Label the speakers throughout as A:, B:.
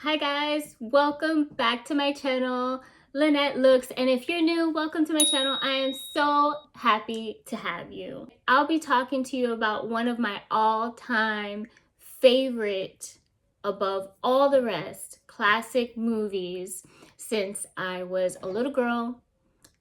A: Hi guys, welcome back to my channel, Lenette Looks, and if you're new, welcome to my channel. I am so happy to have you. I'll be talking to you about one of my all-time favorite, above all the rest, classic movies since I was a little girl,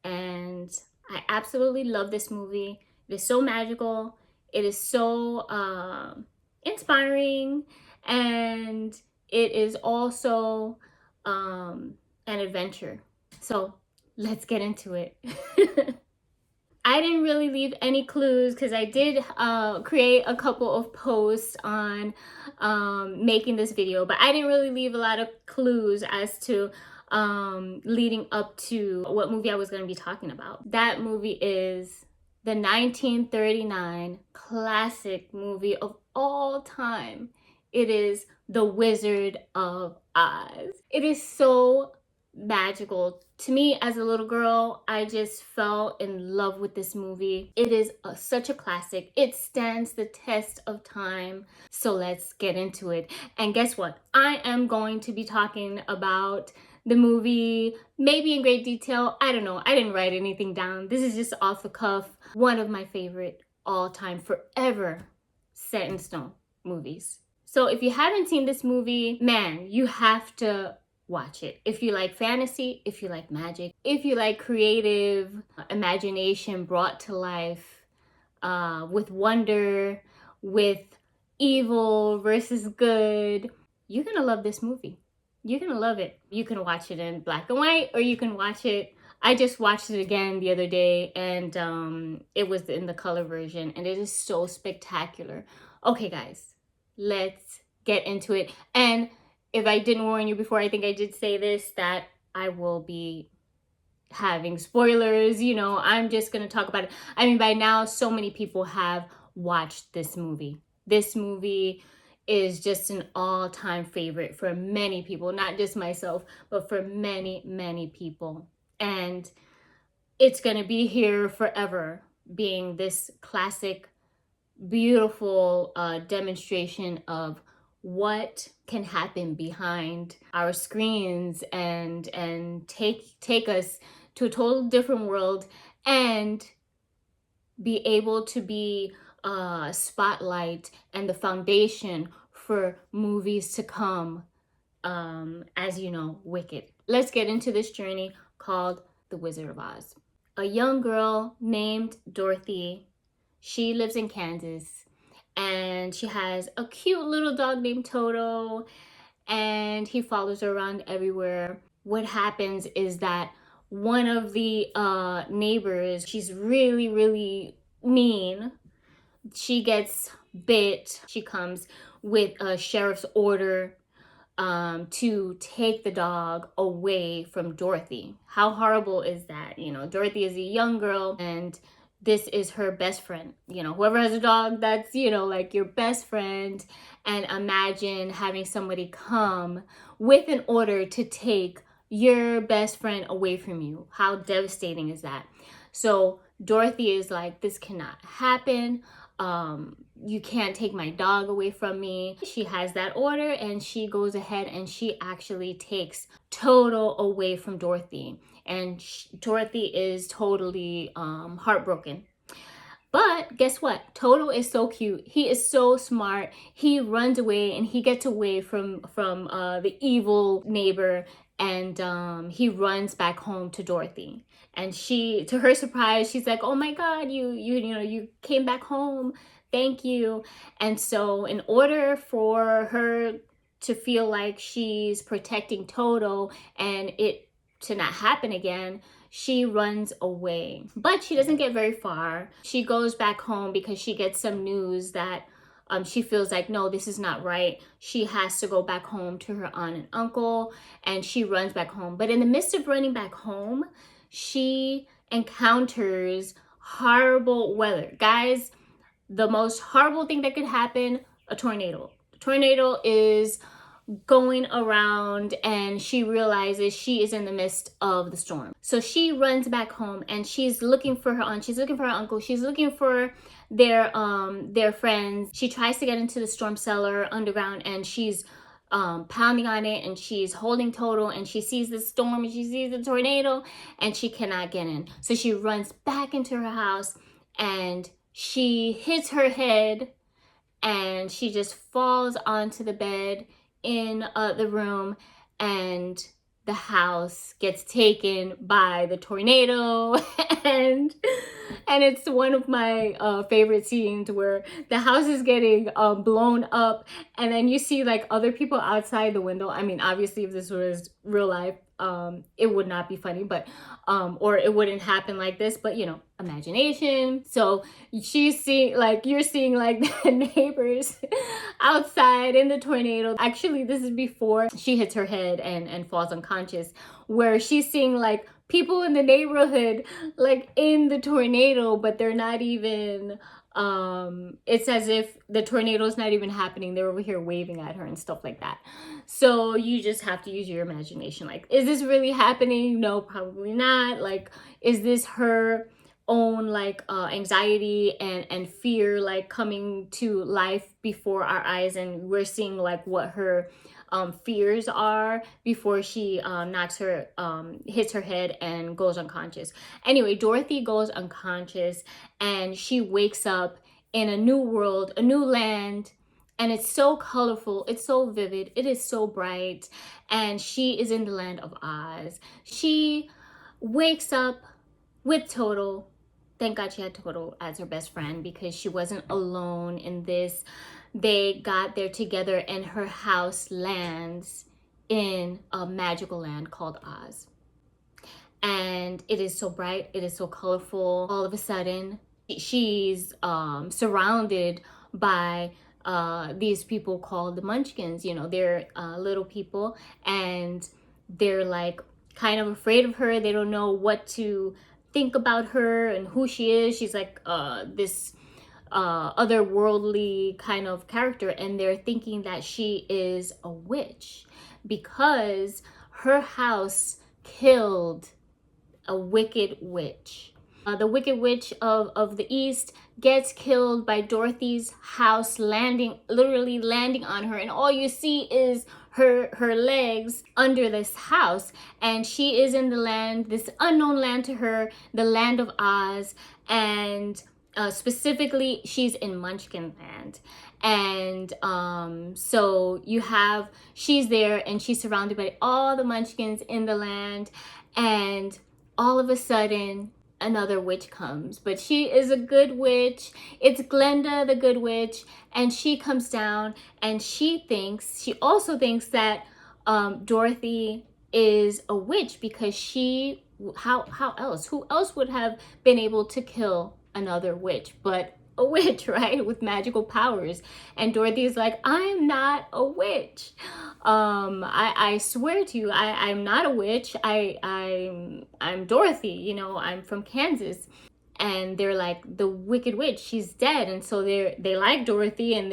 A: and I absolutely love this movie. It is so magical, it is so inspiring, and it is also an adventure. So let's get into it. I didn't really leave any clues because I did create a couple of posts on making this video, but I didn't really leave a lot of clues as to leading up to what movie I was going to be talking about. That movie is the 1939 classic movie of all time. It is The Wizard of Oz. It is so magical. To me, as a little girl, I just fell in love with this movie. It is such a classic. It stands the test of time. So let's get into it. And guess what? I am going to be talking about the movie, maybe in great detail. I don't know. I didn't write anything down. This is just off the cuff. One of my favorite all-time, forever set in stone movies. So if you haven't seen this movie, man, you have to watch it. If you like fantasy, if you like magic, if you like creative imagination brought to life with wonder, with evil versus good, you're gonna love this movie. You're gonna love it. You can watch it in black and white, or you can watch it. I just watched it again the other day, and it was in the color version, and it is so spectacular. Okay, guys, let's get into it. And if I didn't warn you before, I think I did say this, that I will be having spoilers. You know, I'm just going to talk about it. I mean, by now, so many people have watched this movie. This movie is just an all-time favorite for many people, not just myself, but for many, many people. And it's going to be here forever, being this classic, beautiful demonstration of what can happen behind our screens, and take us to a total different world, and be able to be a spotlight and the foundation for movies to come, as you know, Wicked. Let's get into this journey called The Wizard of Oz. A young girl named Dorothy, she lives in Kansas, and she has a cute little dog named Toto, and he follows her around everywhere. What happens is that one of the neighbors, she's really, really mean. She gets bit. She comes with a sheriff's order to take the dog away from Dorothy. How horrible is that? You know, Dorothy is a young girl, and this is her best friend. You know, whoever has a dog, that's, you know, like your best friend. And imagine having somebody come with an order to take your best friend away from you. How devastating is that? So Dorothy is like, this cannot happen. You can't take my dog away from me. She has that order, and she goes ahead and she actually takes Toto away from Dorothy. And Dorothy is totally heartbroken. But guess what? Toto is so cute. He is so smart. He runs away, and he gets away from the evil neighbor, and he runs back home to Dorothy. And she, to her surprise, she's like, "Oh my God, you came back home. Thank you." And so, in order for her to feel like she's protecting Toto and it to not happen again, she runs away. But she doesn't get very far. She goes back home because she gets some news that she feels like, no, this is not right. She has to go back home to her aunt and uncle, and she runs back home. But in the midst of running back home, she encounters horrible weather. Guys, the most horrible thing that could happen, a tornado. A tornado is going around, and she realizes she is in the midst of the storm. So she runs back home, and she's looking for her aunt, she's looking for her uncle, she's looking for their friends. She tries to get into the storm cellar underground, and she's pounding on it, and she's holding Toto, and she sees the storm and she sees the tornado, and she cannot get in. So she runs back into her house, and she hits her head, and she just falls onto the bed in the room, and the house gets taken by the tornado. and it's one of my favorite scenes where the house is getting blown up, and then you see like other people outside the window. I mean, obviously if this was real life, it would not be funny, but or it wouldn't happen like this, but you know, imagination. So she's seeing, like, you're seeing like the neighbors outside in the tornado. Actually, this is before she hits her head and falls unconscious, where she's seeing like people in the neighborhood like in the tornado, but they're not even it's as if the tornado's not even happening. They're over here waving at her and stuff like that. So you just have to use your imagination. Like, is this really happening? No, probably not. Like, is this her own like anxiety and fear like coming to life before our eyes, and we're seeing like what her fears are before she hits her head and goes unconscious. Anyway, Dorothy goes unconscious, and she wakes up in a new world, a new land, and it's so colorful, it's so vivid, it is so bright, and she is in the land of Oz. She wakes up with Toto. Thank God she had Toto as her best friend, because she wasn't alone in this. They got there together, and her house lands in a magical land called Oz. And it is so bright, it is so colorful. All of a sudden, she's surrounded by these people called the Munchkins. You know, they're little people, and they're like kind of afraid of her. They don't know what to think about her and who she is. She's like this otherworldly kind of character, and they're thinking that she is a witch because her house killed a wicked witch. The wicked witch of the East gets killed by Dorothy's house literally landing on her, and all you see is her legs under this house, and she is in the land, this unknown land to her, the land of Oz, and specifically she's in Munchkin land. And so she's there, and she's surrounded by all the Munchkins in the land, and all of a sudden another witch comes, but she is a good witch. It's Glenda, the good witch, and she comes down, and she also thinks that Dorothy is a witch, because who else would have been able to kill another witch but a witch, right, with magical powers? And Dorothy's like, I'm not a witch. I swear to you, I'm not a witch. I'm Dorothy, you know, I'm from Kansas. And they're like, the wicked witch, she's dead. And so they like Dorothy, and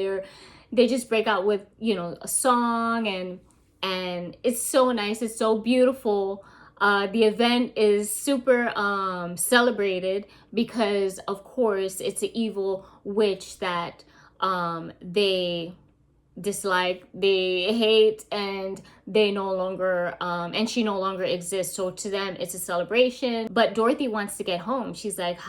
A: they just break out with, you know, a song, and it's so nice, it's so beautiful. The event is super celebrated, because of course it's an evil witch that they dislike, they hate, and they no longer and she no longer exists. So to them it's a celebration. But Dorothy wants to get home. She's like,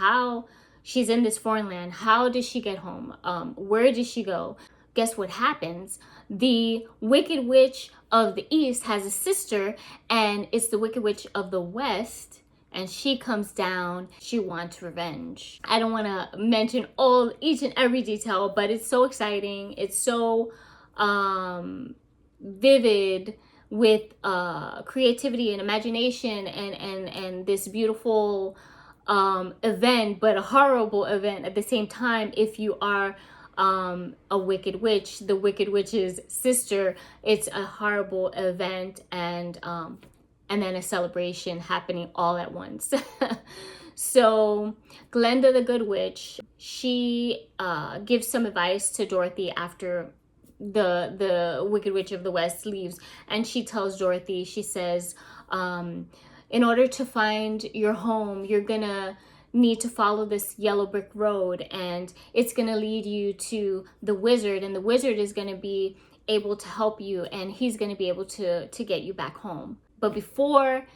A: she's in this foreign land, how does she get home? Where did she go? Guess what happens? The Wicked Witch of the East has a sister, and it's the Wicked Witch of the West, and she comes down. She wants revenge. I don't want to mention each and every detail, but it's so exciting. It's so vivid with creativity and imagination, and this beautiful event, but a horrible event at the same time if you are a wicked witch, the Wicked Witch's sister. It's a horrible event, and then a celebration happening all at once. So Glenda the Good Witch, she gives some advice to Dorothy after the Wicked Witch of the West leaves, and she tells Dorothy, she says, in order to find your home, you're gonna need to follow this yellow brick road, and it's gonna lead you to the wizard, and the wizard is gonna be able to help you, and he's going to be able to get you back home. But before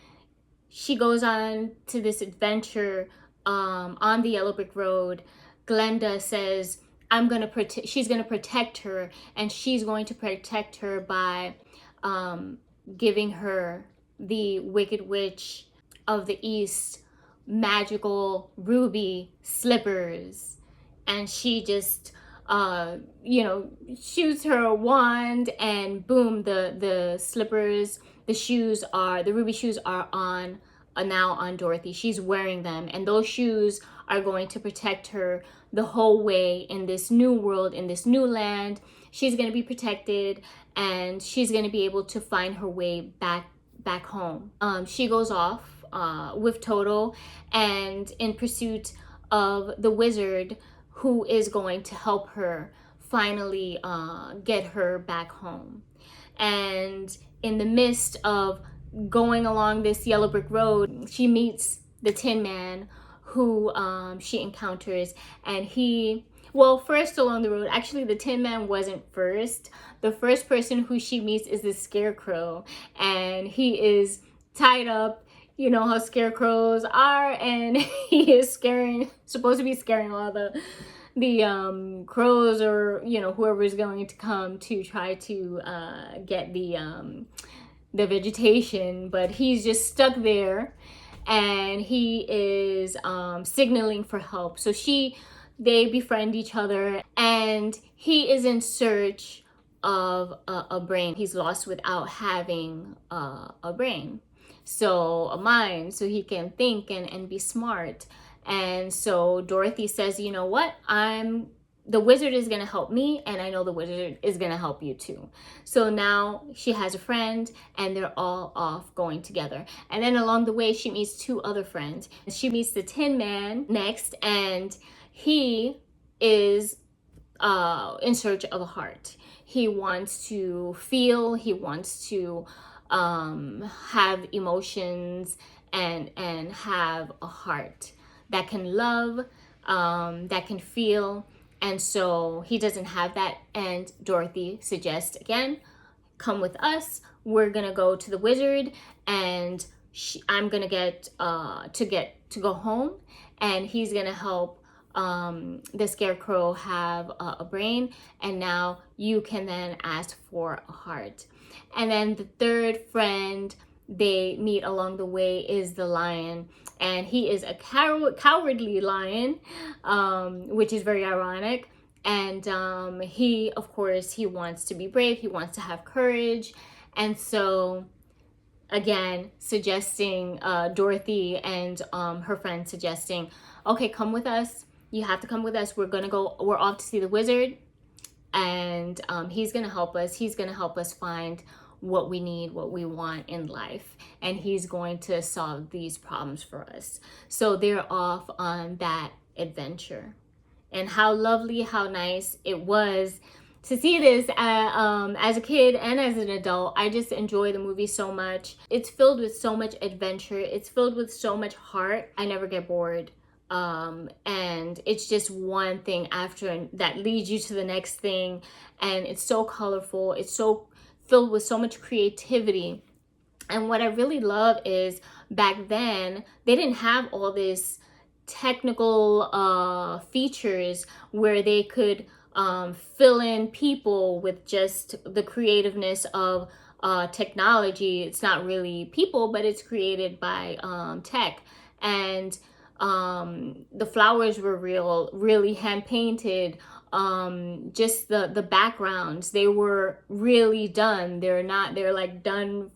A: she goes on to this adventure on the yellow brick road, Glenda says, she's gonna protect her, and she's going to protect her by giving her the Wicked Witch of the East magical ruby slippers. And she just shoots her wand, and boom, the slippers, the ruby shoes are now on Dorothy. She's wearing them, and those shoes are going to protect her the whole way in this new world, in this new land. She's going to be protected, and she's going to be able to find her way back home. She goes off with Toto and in pursuit of the wizard, who is going to help her finally get her back home. And in the midst of going along this yellow brick road, she meets the Tin Man, who she encounters, and first along the road, actually the Tin Man wasn't first. The first person who she meets is the Scarecrow, and he is tied up. You know how scarecrows are, and he is supposed to be scaring all the crows, or whoever is going to come to try to get the vegetation, but he's just stuck there, and he is signaling for help. So they befriend each other, and he is in search of a brain. He's lost without having a brain, so a mind, so he can think and be smart. And so Dorothy says, you know what, the wizard is going to help me, and I know the wizard is going to help you too. So now she has a friend, and they're all off going together. And then along the way, she meets two other friends. She meets the Tin Man next, and he is in search of a heart. He wants to feel, he wants to have emotions, and have a heart that can love, that can feel. And so he doesn't have that, and Dorothy suggests again, come with us. We're gonna go to the wizard, and I'm gonna get to go home, and he's gonna help the Scarecrow have a brain, and now you can then ask for a heart. And then the third friend they meet along the way is the lion, and he is a cowardly lion, which is very ironic. And he, of course, he wants to be brave, he wants to have courage. And so again, suggesting Dorothy and her friend suggesting, okay, come with us, you have to come with us, we're off to see the wizard, and he's gonna help us find what we need, what we want in life, and he's going to solve these problems for us. So they're off on that adventure. And how lovely, how nice it was to see this as a kid and as an adult. I just enjoy the movie so much. It's filled with so much adventure, it's filled with so much heart. I never get bored. And it's just one thing after that leads you to the next thing, and it's so colorful, it's so filled with so much creativity. And what I really love is back then they didn't have all this technical features where they could fill in people with just the creativeness of technology. It's not really people, but it's created by tech. And the flowers were really hand painted. Just the backgrounds, they were really done. They're like done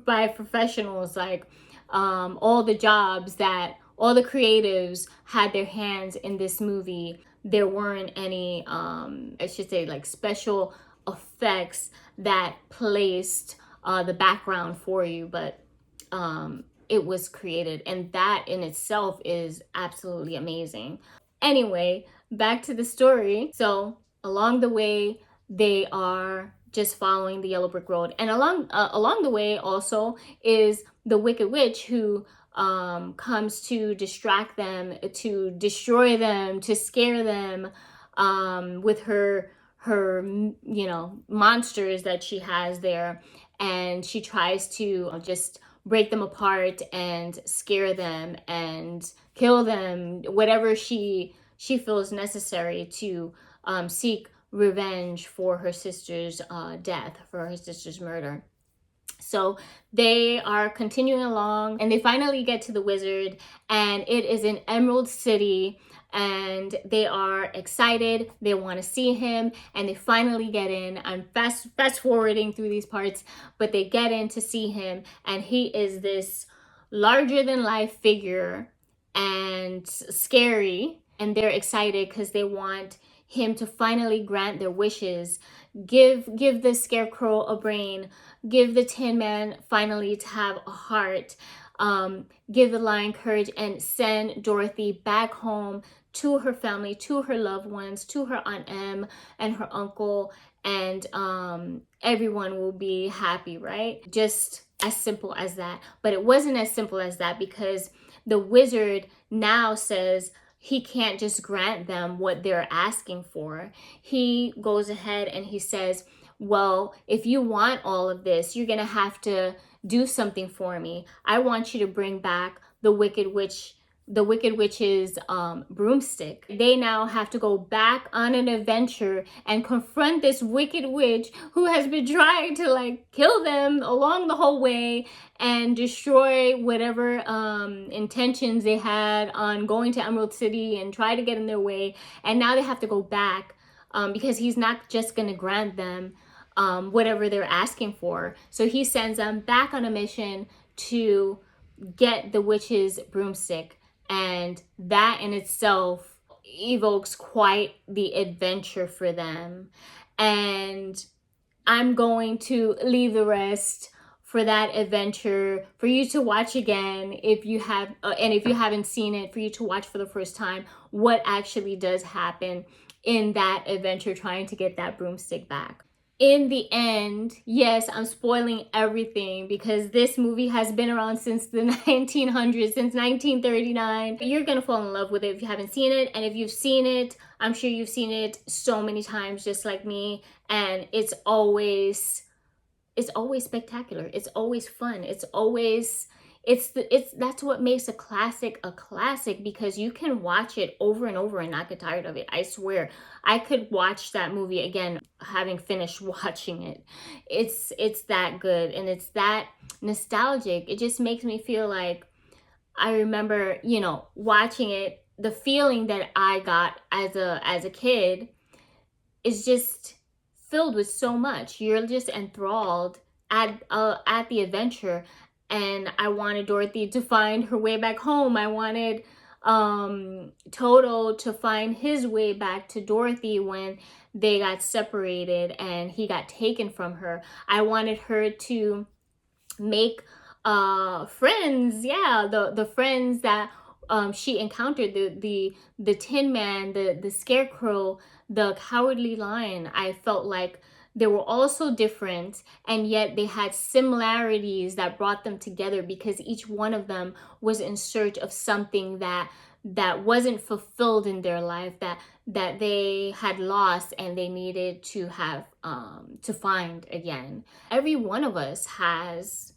A: by professionals. Like all the jobs that all the creatives had their hands in this movie. There weren't any I should say like special effects that placed the background for you, but it was created, and that in itself is absolutely amazing. Anyway, back to the story. So along the way, they are just following the yellow brick road, and along the way also is the Wicked Witch, who comes to distract them, to destroy them, to scare them with her her, you know, monsters that she has there, and she tries to just break them apart and scare them and kill them, whatever she feels necessary to seek revenge for her sister's death, for her sister's murder. So they are continuing along and they finally get to the wizard, and it is in Emerald City, and they are excited. They want to see him, and they finally get in. I'm fast forwarding through these parts, but they get in to see him, and he is this larger than life figure and scary, and they're excited because they want him to finally grant their wishes, give the scarecrow a brain, give the Tin Man finally to have a heart, give the Lion courage, and send Dorothy back home to her family, to her loved ones, to her Aunt Em and her uncle, and everyone will be happy, right? Just as simple as that. But it wasn't as simple as that, because the wizard now says he can't just grant them what they're asking for. He goes ahead and he says, well, if you want all of this, you're gonna have to do something for me. I want you to bring back the Wicked Witch's broomstick. They now have to go back on an adventure and confront this Wicked Witch who has been trying to like kill them along the whole way and destroy whatever intentions they had on going to Emerald City and try to get in their way. And now they have to go back because he's not just gonna grant them whatever they're asking for. So he sends them back on a mission to get the witch's broomstick. And that in itself evokes quite the adventure for them. And I'm going to leave the rest for that adventure for you to watch again if you have, and if you haven't seen it, for you to watch for the first time what actually does happen in that adventure trying to get that broomstick back. In the end, yes, I'm spoiling everything because this movie has been around since the 1900s, since 1939. You're gonna fall in love with it if you haven't seen it, and if you've seen it, I'm sure you've seen it so many times just like me, and it's always spectacular. It's always fun. That's what makes a classic, because you can watch it over and over and not get tired of it. I swear, I could watch that movie again having finished watching it. It's that good, and it's that nostalgic. It just makes me feel like I remember, you know, watching it. The feeling that I got as a kid is just filled with so much. You're just enthralled at the adventure. And I wanted Dorothy to find her way back home. I wanted Toto to find his way back to Dorothy when they got separated and he got taken from her. I wanted her to make friends, yeah, the friends that she encountered, the Tin Man, the Scarecrow, the Cowardly Lion. I felt like they were all so different, and yet they had similarities that brought them together because each one of them was in search of something that wasn't fulfilled in their life, that they had lost and they needed to have to find again. Every one of us has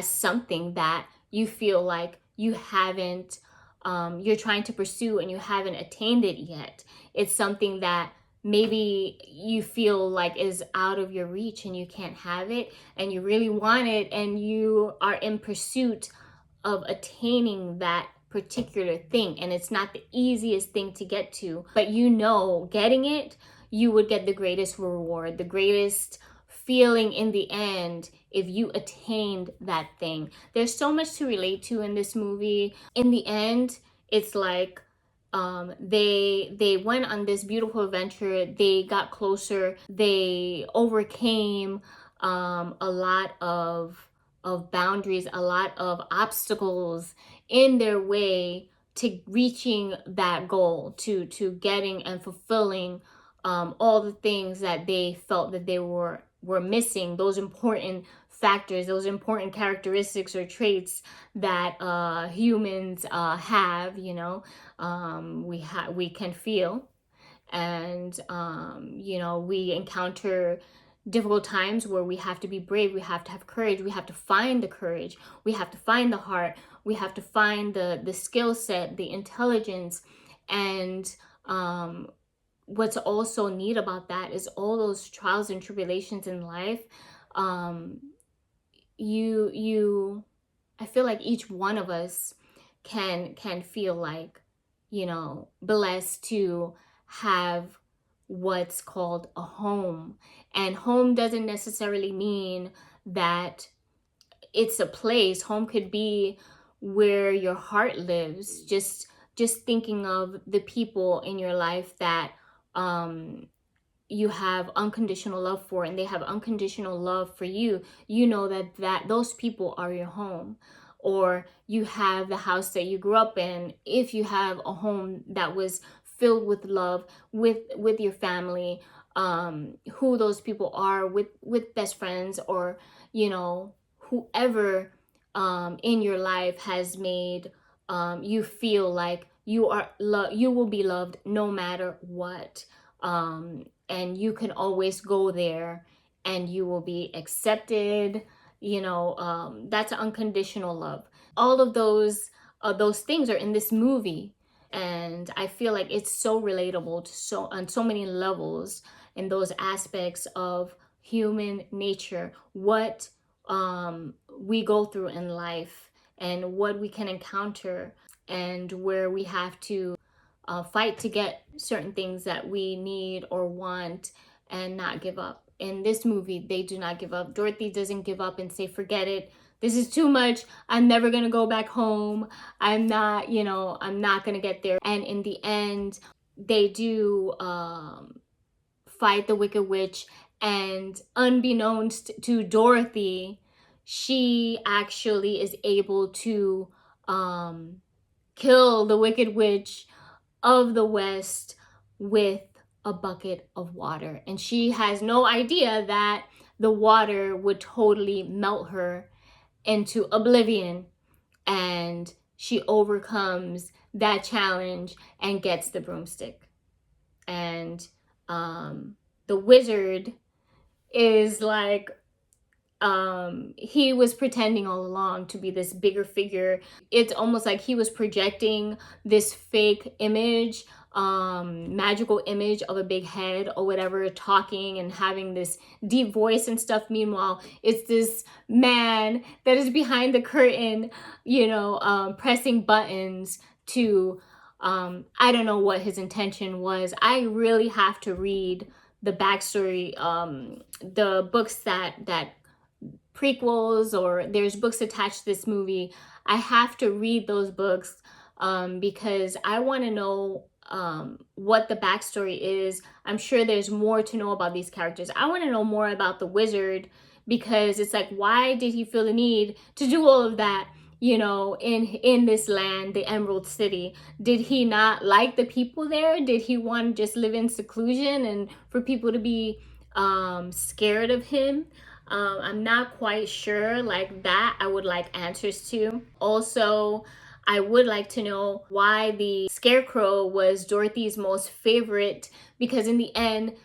A: something that you feel like you haven't you're trying to pursue and you haven't attained it yet. It's something that maybe you feel like is out of your reach and you can't have it, and you really want it, and you are in pursuit of attaining that particular thing, and it's not the easiest thing to get to, but you know, getting it, you would get the greatest reward, the greatest feeling in the end if you attained that thing. There's so much to relate to in this movie. In the end, it's like they went on this beautiful adventure. They got closer. They overcame a lot of boundaries, a lot of obstacles in their way to reaching that goal, to getting and fulfilling all the things that they felt that they were missing, those important factors, those important characteristics or traits that humans have, you know, we can feel. and you know, we encounter difficult times where we have to be brave, we have to have courage, we have to find the courage, we have to find the heart, we have to find the skill set, the intelligence. And what's also neat about that is all those trials and tribulations in life, um you I feel like each one of us can feel like, you know, blessed to have what's called a home. And home doesn't necessarily mean that it's a place. Home could be where your heart lives. Just thinking of the people in your life that um you have unconditional love for, and they have unconditional love for you, you know that those people are your home. Or you have the house that you grew up in, if you have a home that was filled with love with your family, who those people are, with best friends, or you know, whoever in your life has made you feel like you will be loved no matter what. And you can always go there and you will be accepted. You know, that's unconditional love. All of those things are in this movie, and I feel like it's so relatable to so on so many levels, in those aspects of human nature, what we go through in life and what we can encounter, and where we have to fight to get certain things that we need or want, and not give up. In this movie, they do not give up. Dorothy doesn't give up and say, forget it. This is too much. I'm never going to go back home. I'm not, you know, I'm not going to get there. And in the end, they do fight the Wicked Witch. And unbeknownst to Dorothy, she actually is able to kill the Wicked Witch of the West with a bucket of water. And she has no idea that the water would totally melt her into oblivion. And she overcomes that challenge and gets the broomstick. And the wizard is like, he was pretending all along to be this bigger figure. It's almost like he was projecting this fake image, magical image of a big head or whatever, talking and having this deep voice and stuff. Meanwhile, it's this man that is behind the curtain, you know, pressing buttons to, I don't know what his intention was. I really have to read the backstory, the books that prequels, or there's books attached to this movie. I have to read those books because I want to know what the backstory is. I'm sure there's more to know about these characters. I want to know more about the wizard, because it's like, why did he feel the need to do all of that, you know, in this land, the Emerald City? Did he not like the people there? Did he want to just live in seclusion and for people to be scared of him? I'm not quite sure. Like that, I would like answers to. Also, I would like to know why the scarecrow was Dorothy's most favorite, because in the end,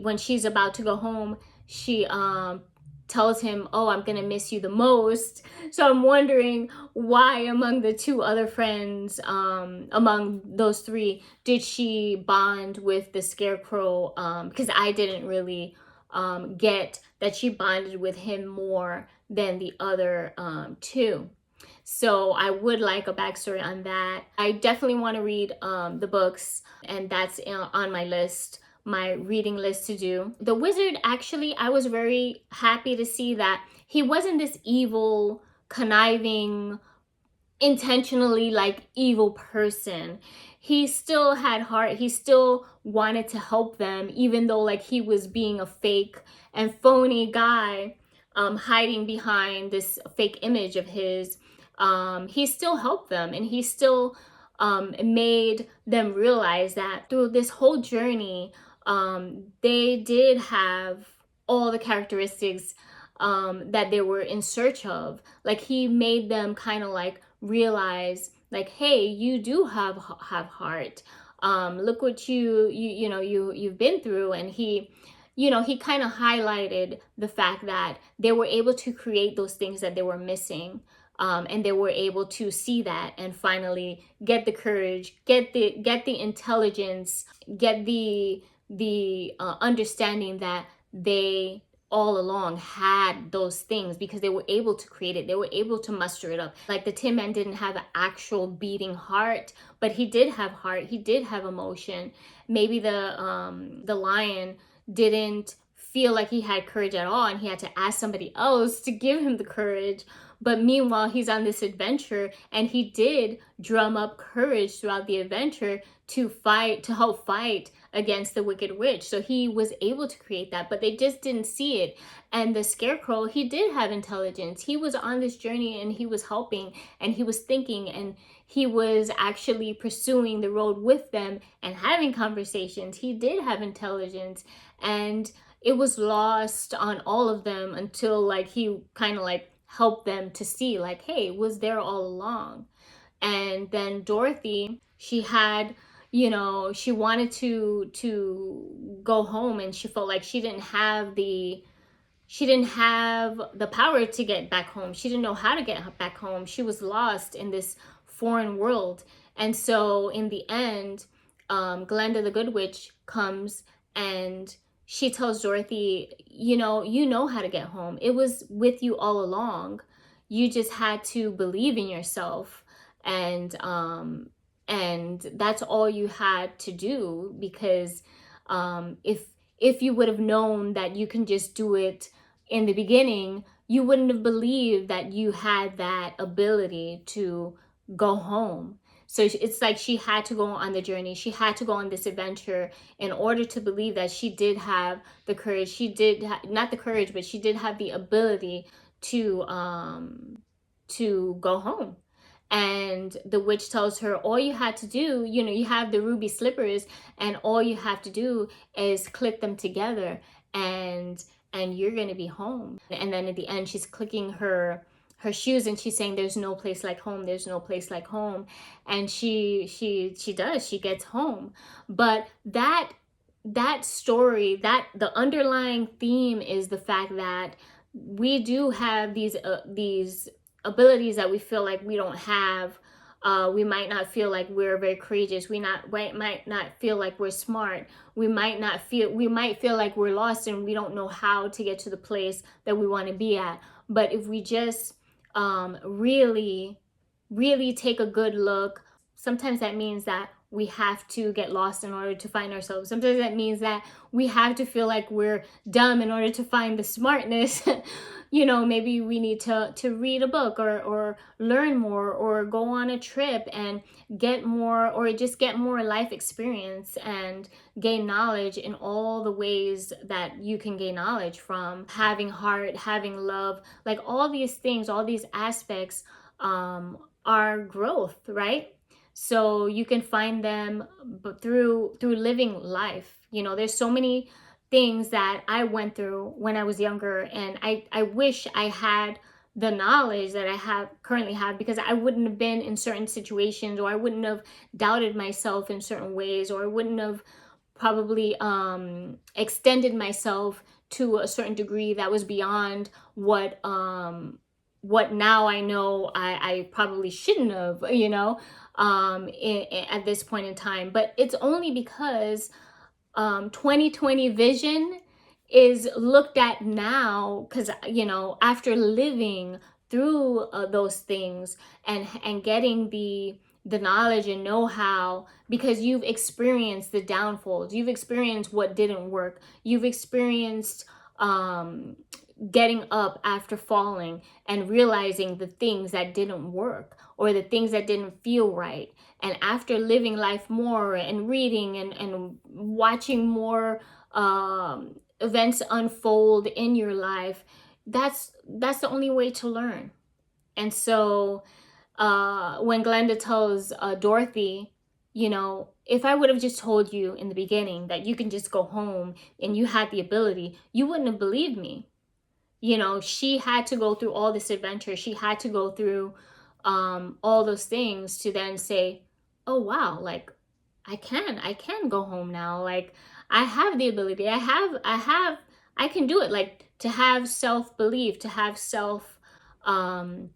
A: when she's about to go home, she tells him, oh, I'm gonna miss you the most. So I'm wondering why among the two other friends, among those three, did she bond with the scarecrow? Because I didn't really get that she bonded with him more than the other two. So I would like a backstory on that. I definitely want to read the books, and that's on my list, my reading list to do. The wizard, actually, I was very happy to see that he wasn't this evil, conniving, intentionally like evil person. He still had heart. He still wanted to help them, even though like he was being a fake and phony guy, hiding behind this fake image of his. He still helped them, and he still made them realize that through this whole journey, they did have all the characteristics that they were in search of. Like he made them kind of like realize, like, hey, you do have heart. look what you've been through. And he kind of highlighted the fact that they were able to create those things that they were missing. And they were able to see that and finally get the courage, get the intelligence, get the understanding that they all along had those things, because they were able to create it. They were able to muster it up. Like the Tin Man didn't have an actual beating heart, but he did have heart. He did have emotion. Maybe the lion didn't feel like he had courage at all, and he had to ask somebody else to give him the courage. But meanwhile, he's on this adventure, and he did drum up courage throughout the adventure to help fight against the Wicked Witch. So he was able to create that, but they just didn't see it. And the Scarecrow, he did have intelligence. He was on this journey, and he was helping, and he was thinking, and he was actually pursuing the road with them and having conversations. He did have intelligence, and it was lost on all of them until like he kind of like helped them to see like, hey, it was there all along. And then Dorothy, she had, she wanted to go home, and she felt like she didn't have the power to get back home. She didn't know how to get back home. She was lost in this foreign world. And so in the end, Glenda the Good Witch comes, and she tells Dorothy, you know how to get home. It was with you all along. You just had to believe in yourself. And that's all you had to do, because if you would have known that you can just do it in the beginning, you wouldn't have believed that you had that ability to go home. So it's like she had to go on the journey. She had to go on this adventure in order to believe that she did have the courage. She did not the courage, but she did have the ability to go home. And the witch tells her, all you had to do, you have the ruby slippers, and all you have to do is click them together, and you're gonna be home. And then at the end, she's clicking her shoes, and she's saying, there's no place like home, there's no place like home. And she gets home. But that story, that the underlying theme is the fact that we do have these abilities that we feel like we don't have. We might not feel like we're very courageous. We might not feel like we're smart. We might feel like we're lost, and we don't know how to get to the place that we want to be at. But if we just really take a good look, sometimes that means that we have to get lost in order to find ourselves. Sometimes that means that we have to feel like we're dumb in order to find the smartness. Maybe we need to read a book, or learn more, or go on a trip and get more, or just get more life experience and gain knowledge in all the ways that you can gain knowledge, from having heart, having love. Like all these things, all these aspects are growth, right? So you can find them through living life. There's so many things that I went through when I was younger, and I wish I had the knowledge that I currently have, because I wouldn't have been in certain situations, or I wouldn't have doubted myself in certain ways, or I wouldn't have probably extended myself to a certain degree that was beyond what now I know I probably shouldn't have, at this point in time. But it's only because 2020 vision is looked at now, because after living through those things, and getting the knowledge and know-how, because you've experienced the downfalls, you've experienced what didn't work, you've experienced getting up after falling and realizing the things that didn't work, or the things that didn't feel right. And after living life more, and reading and watching more events unfold in your life, that's the only way to learn. And so when Glenda tells Dorothy, if I would have just told you in the beginning that you can just go home and you had the ability, you wouldn't have believed me. She had to go through all this adventure. She had to go through all those things to then say, oh wow, like I can go home now. Like, I have the ability. I can do it. Like, to have self-belief, to have self um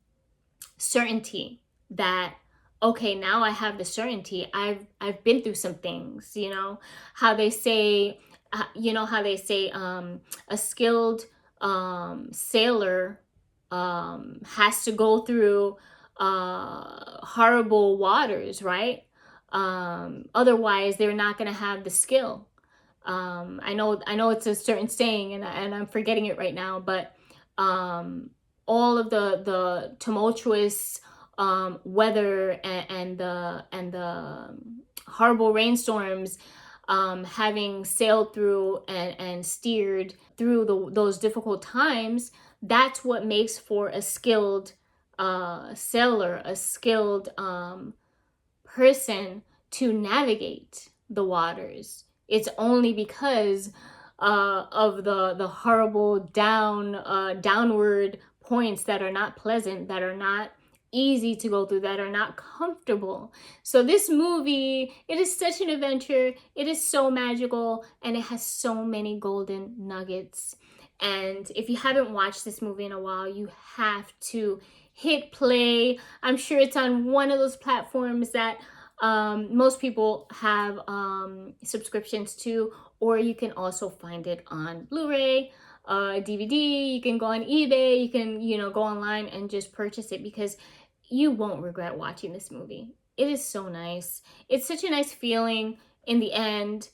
A: certainty that, okay, now I have the certainty. I've been through some things, you know, how they say, how they say, a skilled sailor has to go through horrible waters, right? Otherwise they're not going to have the skill. I know it's a certain saying, and I'm forgetting it right now, but um, all of the tumultuous weather, and the horrible rainstorms, having sailed through and steered through those difficult times, that's what makes for a skilled sailor, a skilled person to navigate the waters. It's only because of the horrible downward points that are not pleasant, that are not easy to go through, that are not comfortable. So this movie, it is such an adventure. It is so magical, and it has so many golden nuggets. And if you haven't watched this movie in a while, you have to hit play. I'm sure it's on one of those platforms that most people have subscriptions to, or you can also find it on Blu-ray, DVD. You can go on eBay. You can, go online and just purchase it, because you won't regret watching this movie. It is so nice. It's such a nice feeling in the end,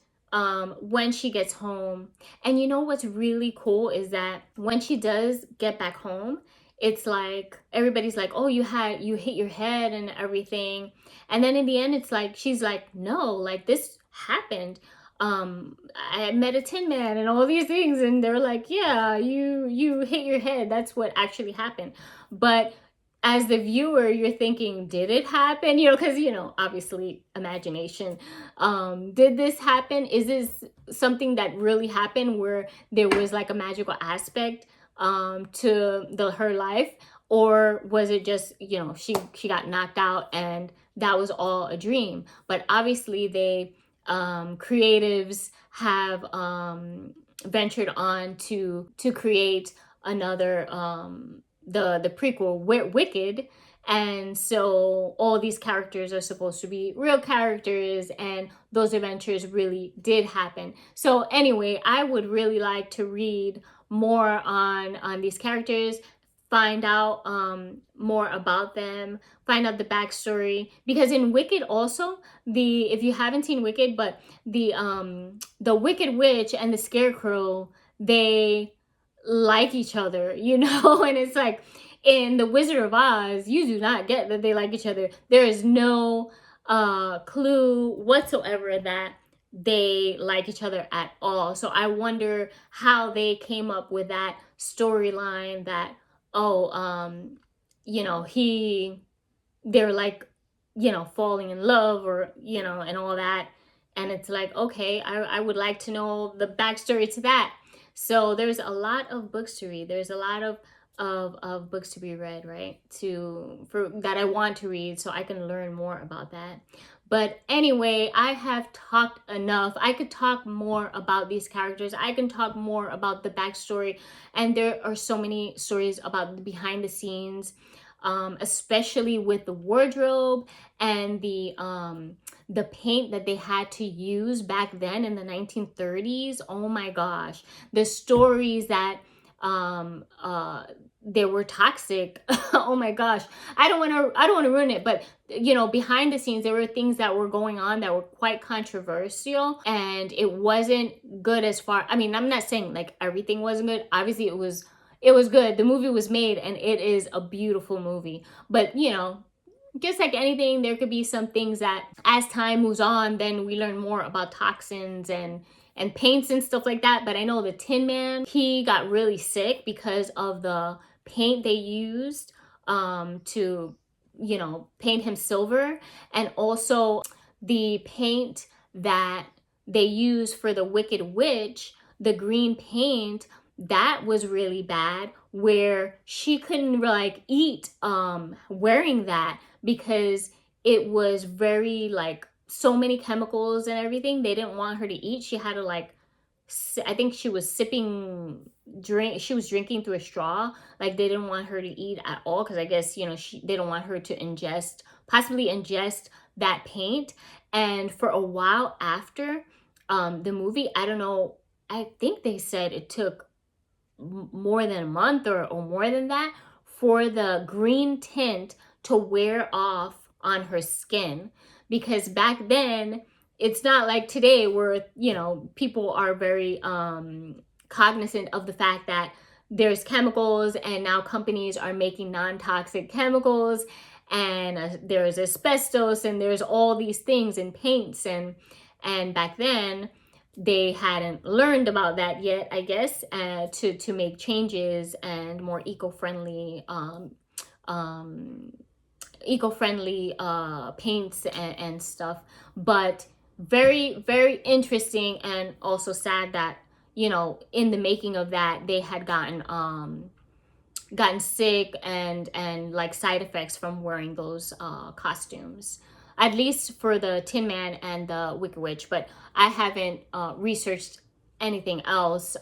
A: when she gets home. And you know what's really cool is that when she does get back home, it's like everybody's like, oh, you hit your head and everything. And then in the end, it's like, she's like, no, like, this happened. I met a tin man and all these things, and they're like, yeah, you hit your head. That's what actually happened. But as the viewer, you're thinking, did it happen? Because, obviously imagination. Did this happen? Is this something that really happened, where there was like a magical aspect to her life? Or was it just, she got knocked out and that was all a dream? But obviously they, creatives have ventured on to create another, the prequel, Wicked. And so all these characters are supposed to be real characters, and those adventures really did happen. So anyway, I would really like to read more on these characters, find out more about them, find out the backstory. Because in Wicked also, if you haven't seen Wicked, but the Wicked Witch and the Scarecrow, they like each other, and it's like, in the Wizard of Oz, you do not get that they like each other. There is no clue whatsoever that they like each other at all. So I wonder how they came up with that storyline, that, they're like, falling in love, or, and all that. And it's like, okay, I would like to know the backstory to that. So there's a lot of books to read. There's a lot of books to be read, right? For that I want to read, so I can learn more about that. But anyway, I have talked enough. I could talk more about these characters. I can talk more about the backstory. And there are so many stories about the behind the scenes, especially with the wardrobe and the paint that they had to use back then in the 1930s. Oh my gosh. The stories that they were toxic. Oh my gosh. I don't want to ruin it, but behind the scenes, there were things that were going on that were quite controversial, and it wasn't good. I'm not saying like everything wasn't good. Obviously it was good. The movie was made, and it is a beautiful movie. But just like anything, there could be some things that, as time moves on, then we learn more about toxins and paints and stuff like that. But I know the Tin Man, he got really sick because of the paint they used to paint him silver, and also the paint that they used for the Wicked Witch, the green paint, that was really bad, where she couldn't like eat wearing that, because it was very like so many chemicals and everything. They didn't want her to eat. She had to like, I think she was she was drinking through a straw. Like they didn't want her to eat at all because I guess, you know, they don't want her to possibly ingest that paint. And for a while after the movie, I don't know, I think they said it took more than a month or more than that for the green tint to wear off on her skin, because back then it's not like today where, you know, people are very cognizant of the fact that there's chemicals and now companies are making non-toxic chemicals, and there's asbestos and there's all these things in paints, and back then they hadn't learned about that yet, I guess, to make changes and more eco-friendly paints and stuff. But very, very interesting, and also sad that, you know, in the making of that, they had gotten sick and like side effects from wearing those costumes, at least for the Tin Man and the Wicked Witch. But I haven't researched anything else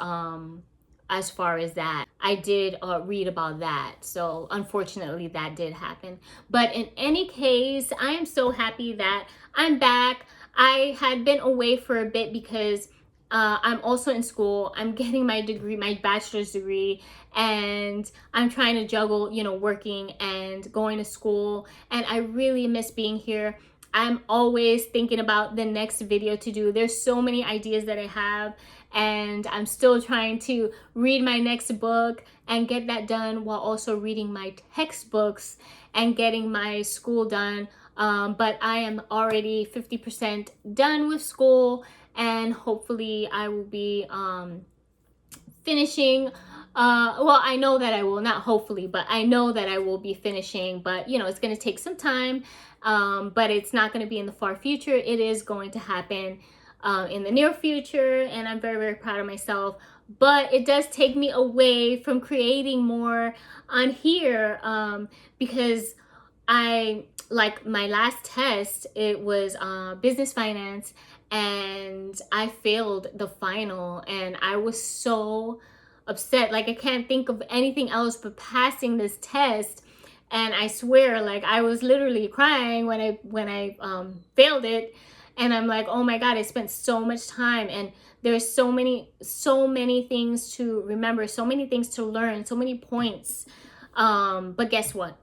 A: as far as that. I did read about that, so unfortunately that did happen. But in any case, I am so happy that I'm back. I had been away for a bit because I'm also in school. I'm getting my degree, my bachelor's degree, and I'm trying to juggle, you know, working and going to school. And I really miss being here. I'm always thinking about the next video to do. There's so many ideas that I have, and I'm still trying to read my next book and get that done while also reading my textbooks and getting my school done. But I am already 50% done with school, and hopefully I will be finishing. Well, I know that I will, not hopefully, but I know that I will be finishing. But, you know, it's going to take some time, but it's not going to be in the far future. It is going to happen in the near future, and I'm very, very proud of myself. But it does take me away from creating more on here because like my last test, it was business finance, and I failed the final, and I was so upset. Like I can't think of anything else but passing this test. And I swear, like I was literally crying when I failed it. And I'm like, oh my God, I spent so much time, and there's so many things to remember, so many things to learn, so many points. But guess what?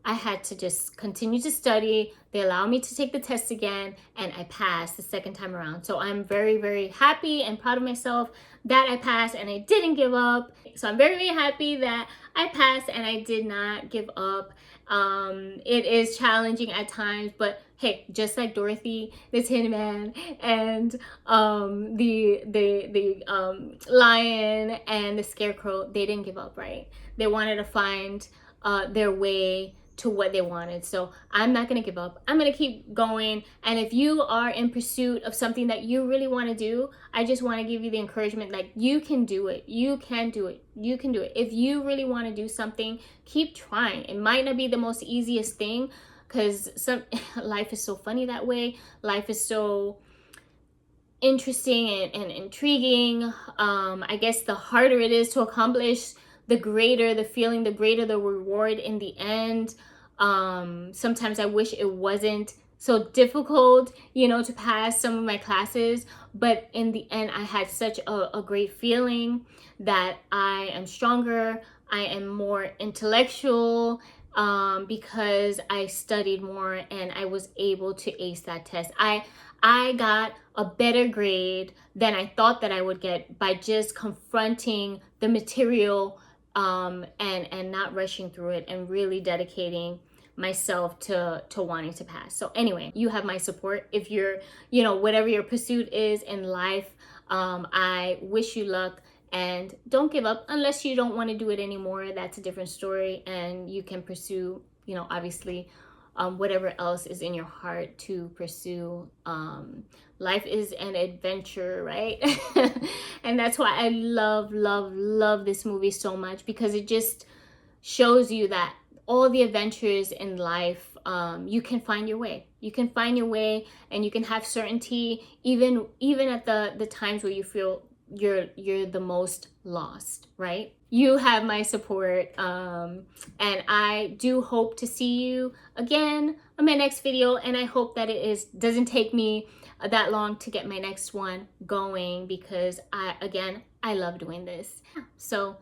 A: I had to just continue to study. They allowed me to take the test again, and I passed the second time around. So I'm very, very happy and proud of myself that I passed and I didn't give up. So I'm very, very happy that I passed and I did not give up. It is challenging at times, but hey, just like Dorothy, the Tin Man, and the lion and the scarecrow, they didn't give up, right? They wanted to find their way to what they wanted. So I'm not going to give up. I'm going to keep going. And if you are in pursuit of something that you really want to do, I just want to give you the encouragement, like you can do it. You can do it. You can do it. If you really want to do something, keep trying. It might not be the most easiest thing, because life is so funny that way. Life is so interesting and intriguing. I guess the harder it is to accomplish, the greater the feeling, the greater the reward in the end. Sometimes I wish it wasn't so difficult, you know, to pass some of my classes, but in the end I had such a great feeling that I am stronger, I am more intellectual, because I studied more and I was able to ace that test. I got a better grade than I thought that I would get by just confronting the material and not rushing through it, and really dedicating myself to wanting to pass. So anyway, you have my support. If you're, you know, whatever your pursuit is in life, I wish you luck, and don't give up unless you don't want to do it anymore. That's a different story, and you can pursue, you know, obviously whatever else is in your heart to pursue. Life is an adventure, right? And that's why I love this movie so much, because it just shows you that all the adventures in life you can find your way. You can find your way, and you can have certainty even at the times where you feel you're the most lost, right? You have my support, and I do hope to see you again on my next video, and I hope that doesn't take me that long to get my next one going, because I love doing this. So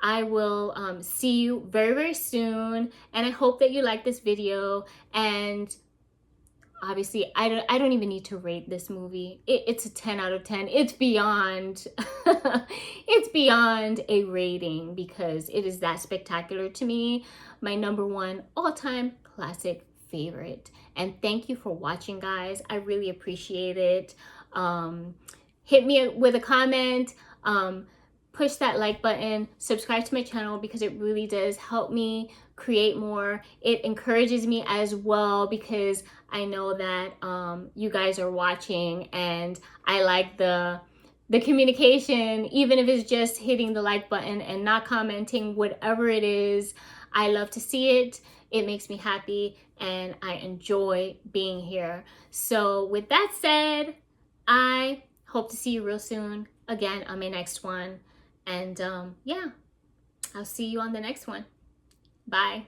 A: I will see you very, very soon, and I hope that you like this video. And obviously, I don't even need to rate this movie. It's a 10 out of 10. It's beyond it's beyond a rating, because it is that spectacular to me. My #1 all-time classic favorite. And thank you for watching, guys. I really appreciate it. Hit me with a comment. Push that like button, subscribe to my channel, because it really does help me create more. It encourages me as well, because I know that you guys are watching, and I like the communication, even if it's just hitting the like button and not commenting, whatever it is. I love to see it. It makes me happy, and I enjoy being here. So with that said, I hope to see you real soon again on my next one. And yeah, I'll see you on the next one. Bye.